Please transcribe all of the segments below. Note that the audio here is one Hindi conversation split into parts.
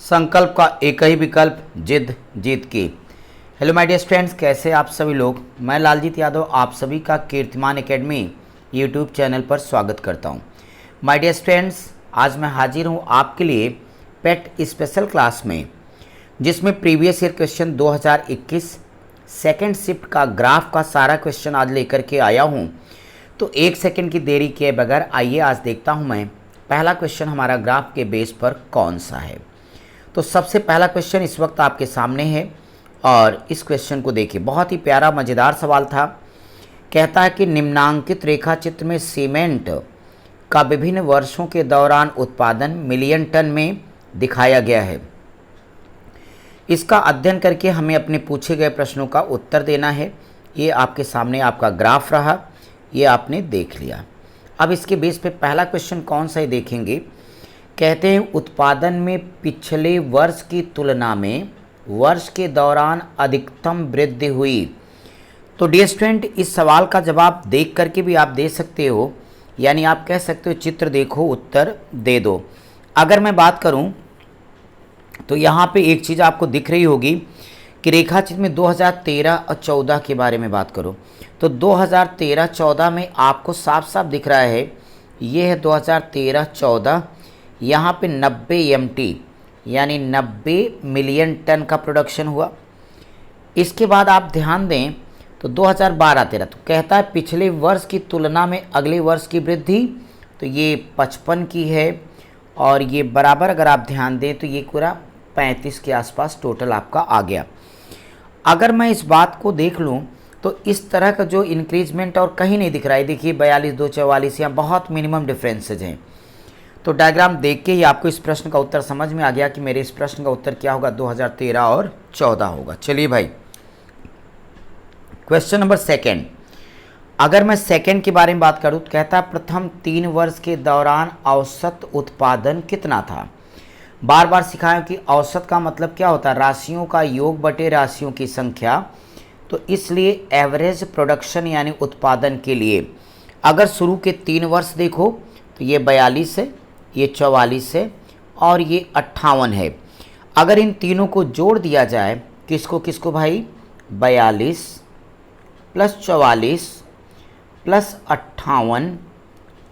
संकल्प का एक ही विकल्प, जिद जीत की। हेलो माय डियर स्टूडेंट्स, कैसे आप सभी लोग। मैं लालजीत यादव आप सभी का कीर्तिमान एकेडमी यूट्यूब चैनल पर स्वागत करता हूं। माय डियर स्टूडेंट्स, आज मैं हाजिर हूं आपके लिए पेट स्पेशल क्लास में, जिसमें previous year question 2021 second shift का ग्राफ का सारा क्वेश्चन आज लेकर के आया हूं। तो एक सेकेंड की देरी किए बगैर आइए आज देखता हूं मैं पहला क्वेश्चन हमारा ग्राफ के बेस पर कौन सा है। तो सबसे पहला क्वेश्चन इस वक्त आपके सामने है और इस क्वेश्चन को देखिए, बहुत ही प्यारा मज़ेदार सवाल था। कहता है कि निम्नांकित रेखा चित्र में सीमेंट का विभिन्न वर्षों के दौरान उत्पादन मिलियन टन में दिखाया गया है। इसका अध्ययन करके हमें अपने पूछे गए प्रश्नों का उत्तर देना है। ये आपके सामने आपका ग्राफ रहा, ये आपने देख लिया। अब इसके बेस पे पहला क्वेश्चन कौन सा है देखेंगे। कहते हैं उत्पादन में पिछले वर्ष की तुलना में वर्ष के दौरान अधिकतम वृद्धि हुई। तो डियर स्टूडेंट, इस सवाल का जवाब देख करके भी आप दे सकते हो, यानी आप कह सकते हो चित्र देखो उत्तर दे दो। अगर मैं बात करूं तो यहाँ पे एक चीज़ आपको दिख रही होगी कि रेखा चित्र में 2013 और 14 के बारे में बात करो तो 2013-14 में आपको साफ साफ दिख रहा है, ये है 2013-14। यहाँ पे 90 MT यानी 90 मिलियन टन का प्रोडक्शन हुआ। इसके बाद आप ध्यान दें तो 2012-13 तो कहता है पिछले वर्ष की तुलना में अगले वर्ष की वृद्धि, तो ये 55 की है और ये बराबर अगर आप ध्यान दें तो ये पूरा 35 के आसपास टोटल आपका आ गया। अगर मैं इस बात को देख लूँ तो इस तरह का जो इंक्रीजमेंट और कहीं नहीं दिख रहा है। देखिए 42-244 यहाँ बहुत मिनिमम डिफरेंसेज हैं। तो डायग्राम देख के ही आपको इस प्रश्न का उत्तर समझ में आ गया कि मेरे इस प्रश्न का उत्तर क्या होगा, 2013 और 14 होगा। चलिए भाई, क्वेश्चन नंबर सेकेंड। अगर मैं सेकेंड के बारे में बात करूं तो कहता है प्रथम 3 वर्ष के दौरान औसत उत्पादन कितना था। बार बार सिखाया कि औसत का मतलब क्या होता है, राशियों का योग बटे राशियों की संख्या। तो इसलिए एवरेज प्रोडक्शन यानी उत्पादन के लिए अगर शुरू के 3 वर्ष देखो तो ये 42 है, ये 44 है और ये 58 है। अगर इन तीनों को जोड़ दिया जाए, किसको किसको भाई, 42 प्लस 44 प्लस 58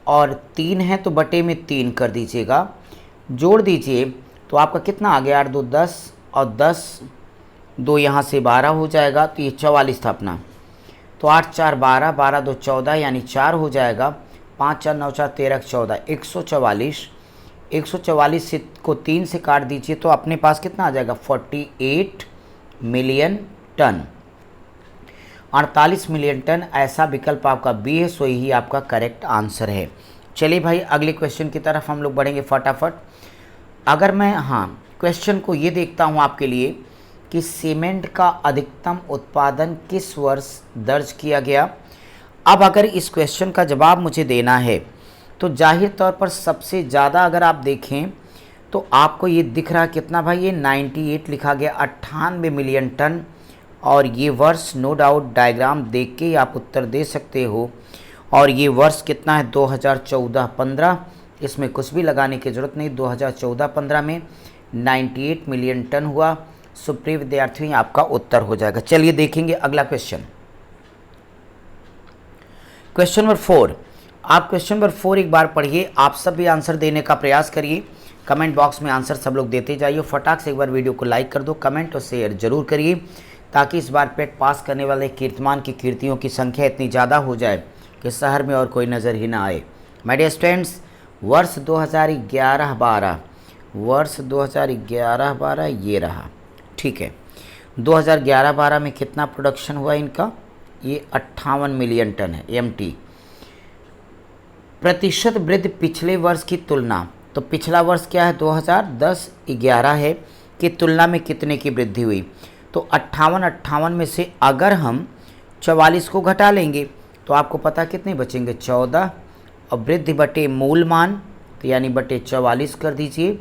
और 3 है तो बटे में 3 कर दीजिएगा, जोड़ दीजिए तो आपका कितना आ गया, 8 2 10 और 10 2 यहाँ से 12 हो जाएगा। तो ये 44 था अपना, तो 8 4 12 12 2 14 यानी 4 हो जाएगा। 5 4 9 4 13 14 144। 144 से को 3 से काट दीजिए तो अपने पास कितना आ जाएगा, 48 मिलियन टन। 48 मिलियन टन ऐसा विकल्प आपका बी है, सो ही आपका करेक्ट आंसर है। चलिए भाई अगले क्वेश्चन की तरफ हम लोग बढ़ेंगे फटाफट। अगर मैं क्वेश्चन को ये देखता हूँ आपके लिए कि सीमेंट का अधिकतम उत्पादन किस वर्ष दर्ज किया गया। अब अगर इस क्वेश्चन का जवाब मुझे देना है तो जाहिर तौर पर सबसे ज़्यादा अगर आप देखें तो आपको ये दिख रहा कितना भाई, ये 98 लिखा गया, 98 मिलियन टन। और ये वर्ष नो डाउट डायग्राम देख के ही आप उत्तर दे सकते हो। और ये वर्ष कितना है, 2014-15। इसमें कुछ भी लगाने की ज़रूरत नहीं, 2014-15 में 98 मिलियन टन हुआ। सुप्रिय विद्यार्थियों, आपका उत्तर हो जाएगा। चलिए देखेंगे अगला क्वेश्चन, क्वेश्चन नंबर 4। आप क्वेश्चन नंबर 4 एक बार पढ़िए, आप सब भी आंसर देने का प्रयास करिए। कमेंट बॉक्स में आंसर सब लोग देते जाइए। फटाक से एक बार वीडियो को लाइक कर दो, कमेंट और शेयर जरूर करिए, ताकि इस बार पेट पास करने वाले कीर्तिमान की कीर्तियों की संख्या इतनी ज़्यादा हो जाए कि शहर में और कोई नज़र ही ना आए। माय डियर स्टूडेंट्स, वर्ष 2011-12, वर्ष 2011-12 ये रहा, ठीक है। 2011-12 में कितना प्रोडक्शन हुआ इनका, ये 58 मिलियन टन है, MT। प्रतिशत वृद्धि पिछले वर्ष की तुलना, तो पिछला वर्ष क्या है, 2010-11 है, की तुलना में कितने की वृद्धि हुई। तो 58 में से अगर हम 44 को घटा लेंगे तो आपको पता कितने बचेंगे, 14। और वृद्धि बटे मूल मान तो यानी बटे 44 कर दीजिए,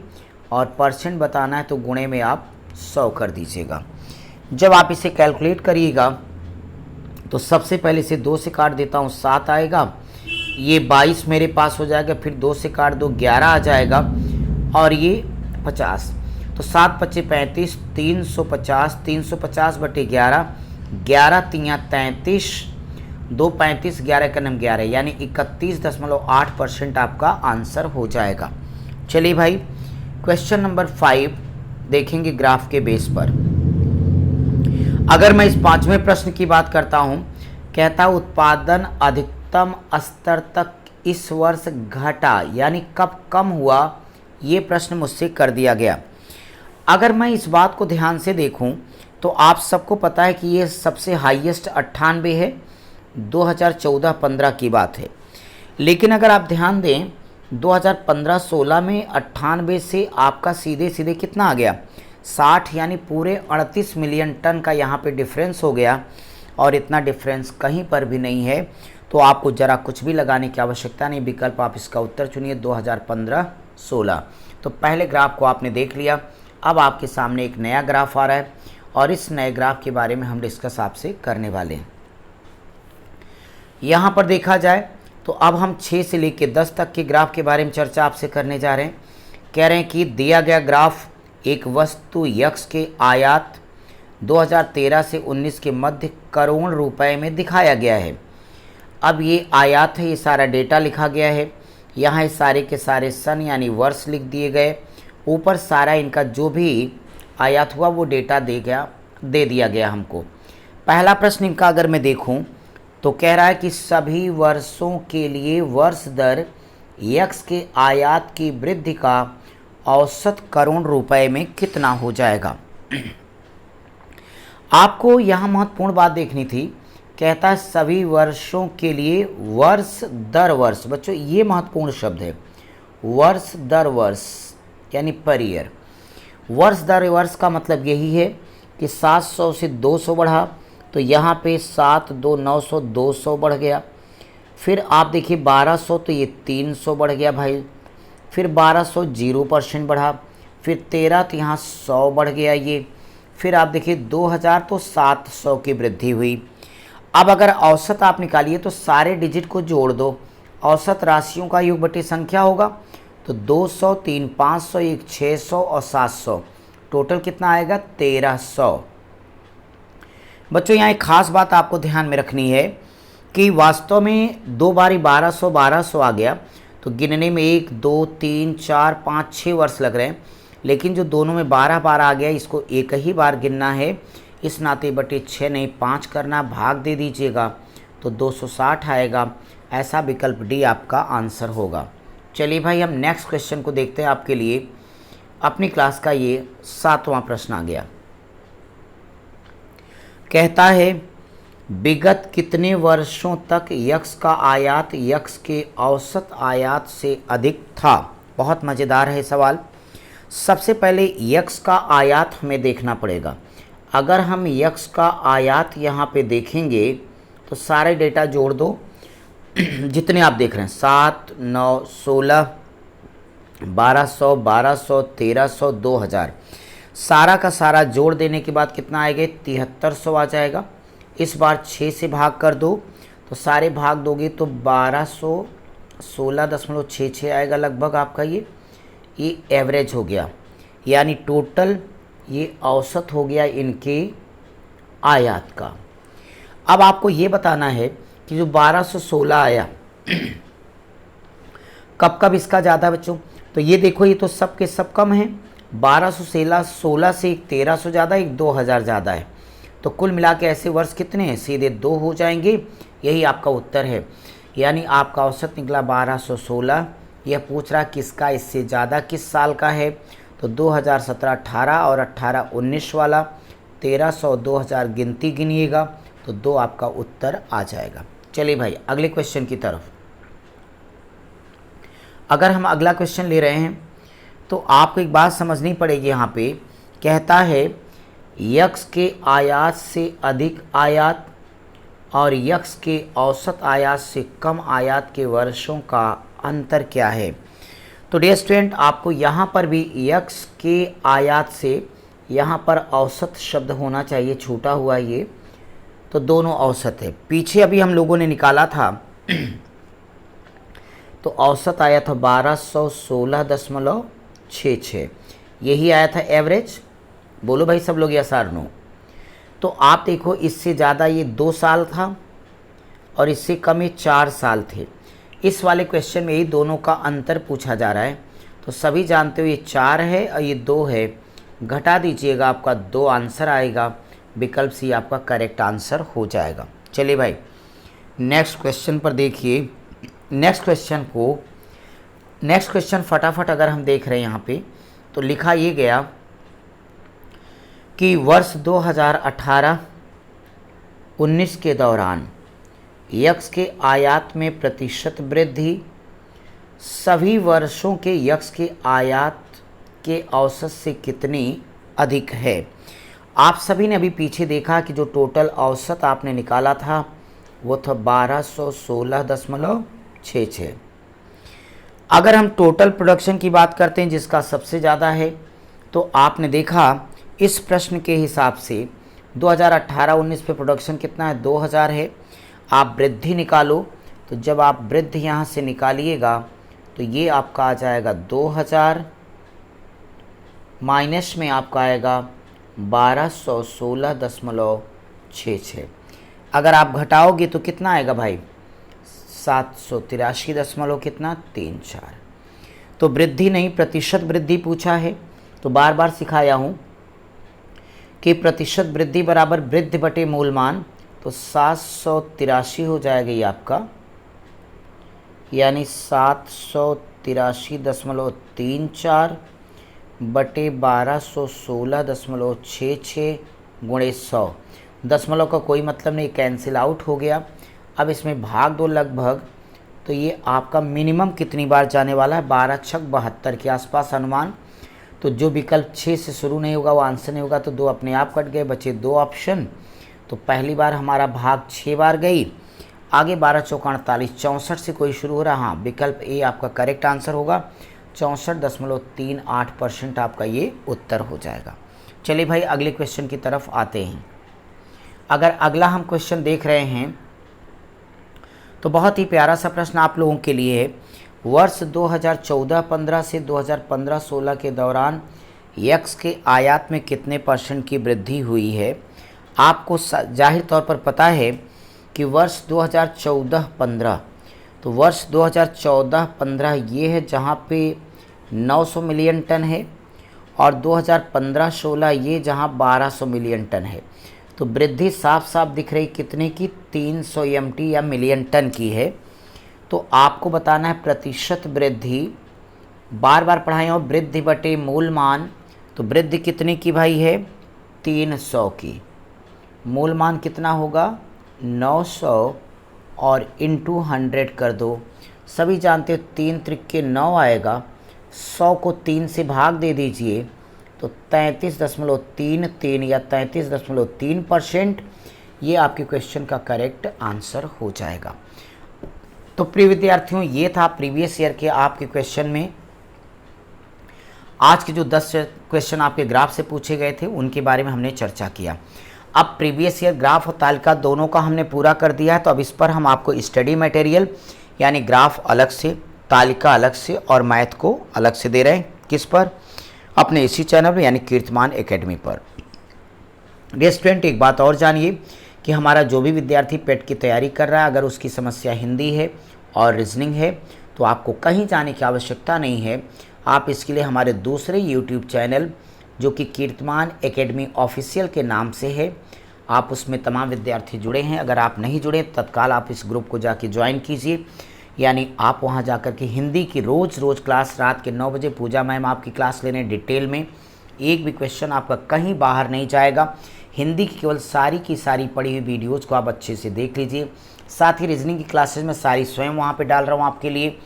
और परसेंट बताना है तो गुणे में आप 100 कर दीजिएगा। जब आप इसे कैलकुलेट करिएगा तो सबसे पहले इसे 2 से काट देता हूँ, 7 आएगा। ये 22 मेरे पास हो जाएगा, फिर 2 से काट दो 11 आ जाएगा, और ये 50। तो 7 पच्चे 35, 350, 350 बटे 11, 11 तियाँ 33, 2 35, 11 का नम 11, यानी 31.8% आपका आंसर हो जाएगा। चलिए भाई, क्वेश्चन नंबर 5 देखेंगे ग्राफ के बेस पर। अगर मैं इस 5वें प्रश्न की बात करता हूं, कहता उत्पादन अधिकतम स्तर तक इस वर्ष घटा, यानी कब कम हुआ, ये प्रश्न मुझसे कर दिया गया। अगर मैं इस बात को ध्यान से देखूं तो आप सबको पता है कि ये सबसे हाईएस्ट 98 है, 2014-15 की बात है। लेकिन अगर आप ध्यान दें 2015-16 में 98 से आपका सीधे सीधे कितना आ गया, 60, यानी पूरे 38 मिलियन टन का यहाँ पे डिफरेंस हो गया। और इतना डिफरेंस कहीं पर भी नहीं है, तो आपको ज़रा कुछ भी लगाने की आवश्यकता नहीं, विकल्प आप इसका उत्तर चुनिए 2015-16। तो पहले ग्राफ को आपने देख लिया। अब आपके सामने एक नया ग्राफ आ रहा है और इस नए ग्राफ के बारे में हम डिस्कस आपसे करने वाले हैं। यहाँ पर देखा जाए तो अब हम 6 से लेकर 10 तक के ग्राफ के बारे में चर्चा आपसे करने जा रहे हैं। कह रहे हैं कि दिया गया ग्राफ एक वस्तु यक्स के आयात 2013 से 19 के मध्य करोड़ रुपए में दिखाया गया है। अब ये आयात है, ये सारा डेटा लिखा गया है। यहाँ सारे के सारे सन यानी वर्ष लिख दिए गए। ऊपर सारा इनका जो भी आयात हुआ वो डेटा दे दिया गया हमको। पहला प्रश्न इनका अगर मैं देखूं तो कह रहा है कि सभी वर्षों के लिए वर्ष दर यक्स के आयात की वृद्धि का औसत करोड़ रुपए में कितना हो जाएगा। आपको यहाँ महत्वपूर्ण बात देखनी थी। कहता है सभी वर्षों के लिए वर्ष दर वर्ष। बच्चों ये महत्वपूर्ण शब्द है, वर्ष दर वर्ष यानी पर ईयर। वर्ष दर वर्ष का मतलब यही है कि 700 से 200 बढ़ा तो यहाँ पे 7 2 900, 200 बढ़ गया। फिर आप देखिए 1200 तो ये 300 बढ़ गया भाई। फिर 1200 0% बढ़ा। फिर 13 तो यहाँ 100 बढ़ गया ये। फिर आप देखिए 2000 तो 700 की वृद्धि हुई। अब अगर औसत आप निकालिए तो सारे डिजिट को जोड़ दो, औसत राशियों का योग बटे संख्या होगा। तो 200, 3 500, 1 600 और 700, टोटल कितना आएगा 1300। बच्चों यहाँ एक खास बात आपको ध्यान में रखनी है कि वास्तव में 2 बारी 1200 आ गया तो गिनने में 1 2 3 4 5 6 वर्ष लग रहे हैं। लेकिन जो दोनों में 12 आ गया इसको एक ही बार गिनना है, इस नाते बटे 6 नहीं 5 करना, भाग दे दीजिएगा तो 260 आएगा। ऐसा विकल्प डी आपका आंसर होगा। चलिए भाई हम नेक्स्ट क्वेश्चन को देखते हैं। आपके लिए अपनी क्लास का ये 7वां प्रश्न आ गया। कहता है विगत कितने वर्षों तक यक्स का आयात यक्स के औसत आयात से अधिक था। बहुत मज़ेदार है सवाल। सबसे पहले यक्स का आयात हमें देखना पड़ेगा। अगर हम यक्स का आयात यहाँ पे देखेंगे तो सारे डेटा जोड़ दो जितने आप देख रहे हैं, 7 9 16 1200 1300 2000, सारा का सारा जोड़ देने के बाद कितना आएगा 7300 आ जाएगा। इस बार 6 से भाग कर दो तो सारे भाग दोगे तो 1216.66 आएगा लगभग आपका। ये एवरेज हो गया, यानी टोटल ये औसत हो गया इनके आयात का। अब आपको ये बताना है कि जो 1216 आया कब कब इसका ज़्यादा बच्चों, तो ये देखो ये तो सब के सब कम है। 1216 से एक 1300 ज़्यादा, एक 2000 ज़्यादा है। तो कुल मिला के ऐसे वर्ष कितने हैं, सीधे 2 हो जाएंगे। यही आपका उत्तर है, यानी आपका औसत निकला 1216। यह पूछ रहा किसका इससे ज़्यादा किस साल का है, तो 2017-18 और 18-19 वाला। 1300 2000 गिनती गिनिएगा तो 2 आपका उत्तर आ जाएगा। चलिए भाई अगले क्वेश्चन की तरफ। अगर हम अगला क्वेश्चन ले रहे हैं तो आपको एक बात समझनी पड़ेगी। यहाँ पे कहता है यक्स के आयात से अधिक आयात और यक्स के औसत आयात से कम आयात के वर्षों का अंतर क्या है। तो डियर स्टूडेंट आपको यहाँ पर भी यक्स के आयात से यहाँ पर औसत शब्द होना चाहिए, छूटा हुआ ये, तो दोनों औसत है। पीछे अभी हम लोगों ने निकाला था तो औसत आया था 1216.66, यही आया था एवरेज। बोलो भाई सब लोग यस और नो। तो आप देखो इससे ज़्यादा ये 2 साल था और इससे कम ये 4 साल थे। इस वाले क्वेश्चन में यही दोनों का अंतर पूछा जा रहा है। तो सभी जानते हो ये 4 है और ये 2 है, घटा दीजिएगा आपका 2 आंसर आएगा। विकल्प सी आपका करेक्ट आंसर हो जाएगा। चलिए भाई नेक्स्ट क्वेश्चन पर देखिए। नेक्स्ट क्वेश्चन फटाफट अगर हम देख रहे हैं यहाँ पे, तो लिखा ये गया कि वर्ष 2018-19 के दौरान यक्स के आयात में प्रतिशत वृद्धि सभी वर्षों के यक्स के आयात के औसत से कितनी अधिक है। आप सभी ने अभी पीछे देखा कि जो टोटल औसत आपने निकाला था वो था 1216.66। अगर हम टोटल प्रोडक्शन की बात करते हैं जिसका सबसे ज़्यादा है, तो आपने देखा इस प्रश्न के हिसाब से 2018-19 पे प्रोडक्शन कितना है, 2000 है। आप वृद्धि निकालो, तो जब आप वृद्धि यहाँ से निकालिएगा तो ये आपका आ जाएगा 2000 माइनस में आपका आएगा 1216.66। अगर आप घटाओगे तो कितना आएगा भाई, 783.34। तो वृद्धि नहीं प्रतिशत वृद्धि पूछा है। तो बार बार सिखाया हूँ कि प्रतिशत वृद्धि बराबर वृद्धि बटे मूलमान, तो 783 हो जाएगा ये आपका, यानी 783.34 बटे 1216.66 गुणे 100। दशमलव का कोई मतलब नहीं, कैंसिल आउट हो गया। अब इसमें भाग दो लगभग, तो ये आपका मिनिमम कितनी बार जाने वाला है, 12 छक 72 के आसपास अनुमान। तो जो विकल्प 6 से शुरू नहीं होगा वो आंसर नहीं होगा, तो 2 अपने आप कट गए, बचे 2 ऑप्शन। तो पहली बार हमारा भाग 6 बार गई, आगे 12 चौका 48, 64 से कोई शुरू हो रहा। हाँ, विकल्प ए आपका करेक्ट आंसर होगा, 64.38% आपका ये उत्तर हो जाएगा। चलिए भाई अगले क्वेश्चन की तरफ आते हैं। अगर अगला हम क्वेश्चन देख रहे हैं तो बहुत ही प्यारा सा प्रश्न आप लोगों के लिए है। वर्ष 2014-15 से 2015-16 के दौरान यक्स के आयात में कितने % की वृद्धि हुई है। आपको जाहिर तौर पर पता है कि वर्ष 2014-15, तो वर्ष 2014-15 ये है जहाँ पे 900 मिलियन टन है, और 2015-16 ये जहाँ 1200 मिलियन टन है। तो वृद्धि साफ साफ दिख रही कितने की, 300 MT या मिलियन टन की है। तो आपको बताना है प्रतिशत वृद्धि, बार बार पढ़ाए और वृद्धि बटे मूल मान। तो वृद्धि कितने की भाई है, 300 की। मूल मान कितना होगा, 900 और इंटू 100 कर दो। सभी जानते हो 3 त्रिके 9 आएगा, 100 को 3 से भाग दे दीजिए तो 33.33 या 33.3% ये आपके क्वेश्चन का करेक्ट आंसर हो जाएगा। तो प्रिय विद्यार्थियों, ये था प्रीवियस ईयर के आपके क्वेश्चन में। आज के जो 10 क्वेश्चन आपके ग्राफ से पूछे गए थे उनके बारे में हमने चर्चा किया। अब प्रीवियस ईयर ग्राफ और तालिका दोनों का हमने पूरा कर दिया है। तो अब इस पर हम आपको स्टडी मटेरियल यानी ग्राफ अलग से, तालिका अलग से और मैथ को अलग से दे रहे हैं। किस पर, अपने इसी चैनल पर यानी कीर्तिमान एकेडमी पर। डियर स्टूडेंट, एक बात और जानिए कि हमारा जो भी विद्यार्थी पेट की तैयारी कर रहा है, अगर उसकी समस्या हिंदी है और रीजनिंग है तो आपको कहीं जाने की आवश्यकता नहीं है। आप इसके लिए हमारे दूसरे यूट्यूब चैनल जो कि कीर्तिमान एकेडमी ऑफिशियल के नाम से है, आप उसमें तमाम विद्यार्थी जुड़े हैं। अगर आप नहीं जुड़े तत्काल आप इस ग्रुप को जाके ज्वाइन कीजिए, यानी आप वहां जाकर के हिंदी की रोज़ क्लास रात के 9 बजे पूजा मैम आपकी क्लास लेने डिटेल में, एक भी क्वेश्चन आपका कहीं बाहर नहीं जाएगा। हिंदी की केवल सारी की सारी पढ़ी हुई वीडियोज़ को आप अच्छे से देख लीजिए। साथ ही रीजनिंग की क्लासेज में सारी स्वयं वहाँ पे डाल रहा हूँ आपके लिए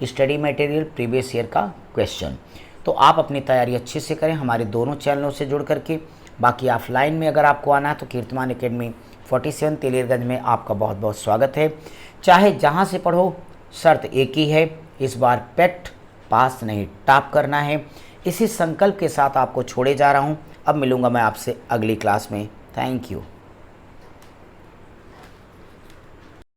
स्टडी मटेरियल, प्रीवियस ईयर का क्वेश्चन। तो आप अपनी तैयारी अच्छे से करें हमारे दोनों चैनलों से जुड़ करके। बाकी ऑफलाइन में अगर आपको आना है तो कीर्तिमान एकेडमी 47 तेलियरगंज में आपका बहुत बहुत स्वागत है। चाहे जहाँ से पढ़ो, शर्त एक ही है, इस बार पेट पास नहीं टॉप करना है। इसी संकल्प के साथ आपको छोड़े जा रहा हूँ। अब मिलूँगा मैं आपसे अगली क्लास में। Thank you.